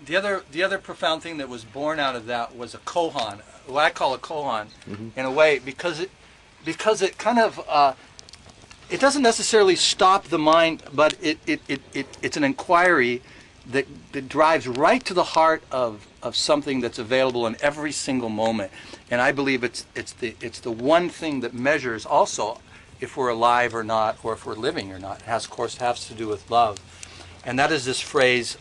the other profound thing that was born out of that was a kohan, what I call a kohan, in a way, because it kind of it doesn't necessarily stop the mind, but it's an inquiry that drives right to the heart of something that's available in every single moment. And I believe it's the one thing that measures also if we're alive or not, or if we're living or not. It has, of course, has to do with love. And that is this phrase,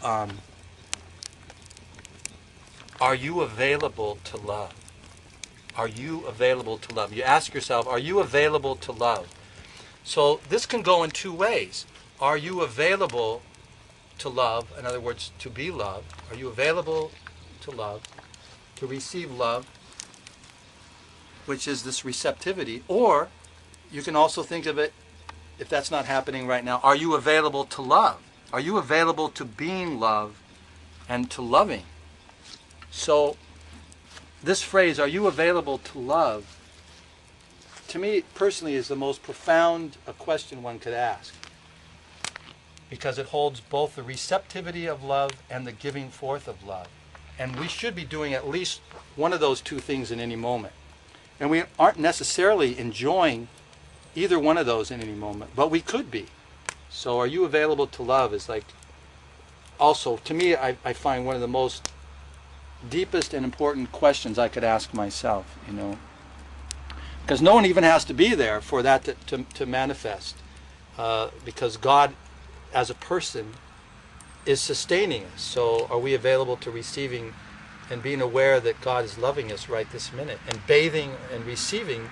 are you available to love? Are you available to love? You ask yourself, are you available to love? So this can go in two ways. Are you available to love? In other words, to be loved. Are you available to love, to receive love, which is this receptivity? Or you can also think of it, if that's not happening right now, are you available to love? Are you available to being loved and to loving? So this phrase, are you available to love, to me personally is the most profound question one could ask, because it holds both the receptivity of love and the giving forth of love. And we should be doing at least one of those two things in any moment. And we aren't necessarily enjoying either one of those in any moment, but we could be. So are you available to love is like, also, to me, I find one of the most deepest and important questions I could ask myself, you know. Because no one even has to be there for that to manifest. Because God, as a person, is sustaining us. So are we available to receiving and being aware that God is loving us right this minute, and bathing and receiving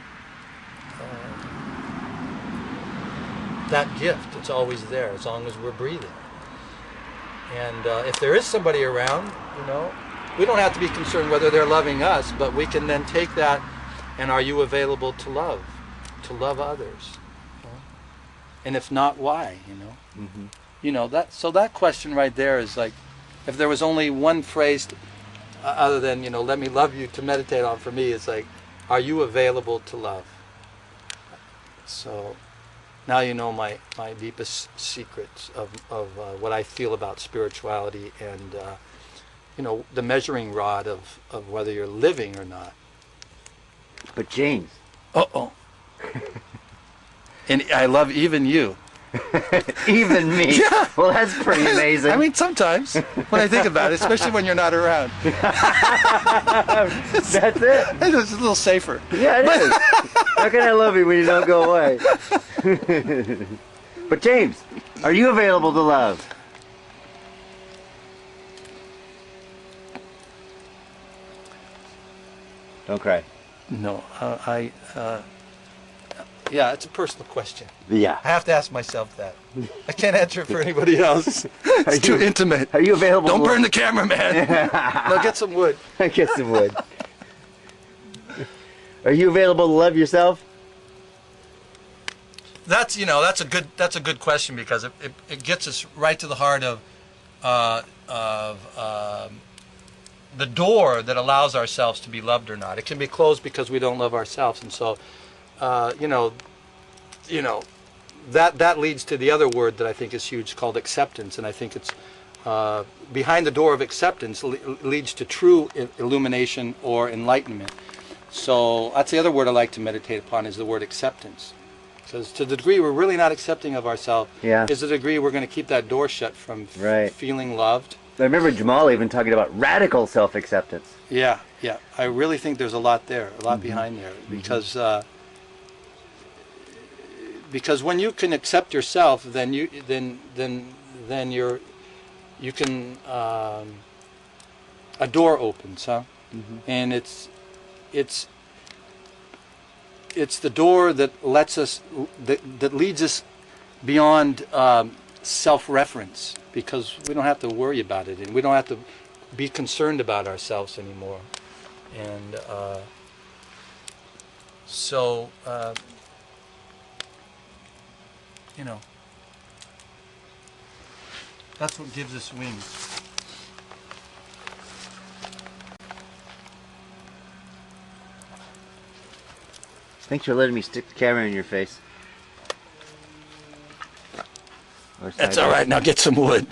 that gift? It's always there as long as we're breathing. And if there is somebody around, you know, we don't have to be concerned whether they're loving us, but we can then take that, and are you available to love others? You know? And if not, why? You know, you know that. So that question right there is like, if there was only one phrase other than, you know, let me love you to meditate on, for me, it's like, are you available to love? So now you know my deepest secrets of what I feel about spirituality, and you know, the measuring rod of whether you're living or not. But James. And I love even you. Even me? Yeah. Well, that's pretty amazing. I mean, sometimes when I think about it, especially when you're not around. That's it. It's a little safer. Yeah, it is. How can I love you when you don't go away? But James, are you available to love? Don't cry. No, yeah, it's a personal question. Yeah. I have to ask myself that. I can't answer it for anybody else. It's too intimate. Are you available? Don't burn the camera, man. No, get some wood. Get some wood. Are you available to love yourself? That's, you know, that's a good question, because it gets us right to the heart of the door that allows ourselves to be loved or not. It can be closed because we don't love ourselves, and so you know, that leads to the other word that I think is huge, called acceptance. And I think it's behind the door of acceptance leads to true illumination or enlightenment. So that's the other word I like to meditate upon, is the word acceptance. Because to the degree we're really not accepting of ourselves, is the degree we're going to keep that door shut from feeling loved. I remember Jamal even talking about radical self-acceptance. Yeah, yeah. I really think there's a lot there, a lot behind there, because when you can accept yourself, then you can a door opens, huh? And it's the door that lets us, that leads us beyond self-reference, because we don't have to worry about it, and we don't have to be concerned about ourselves anymore. And so you know, that's what gives us wings. Thanks for letting me stick the camera in your face. That's all right. Now get some wood.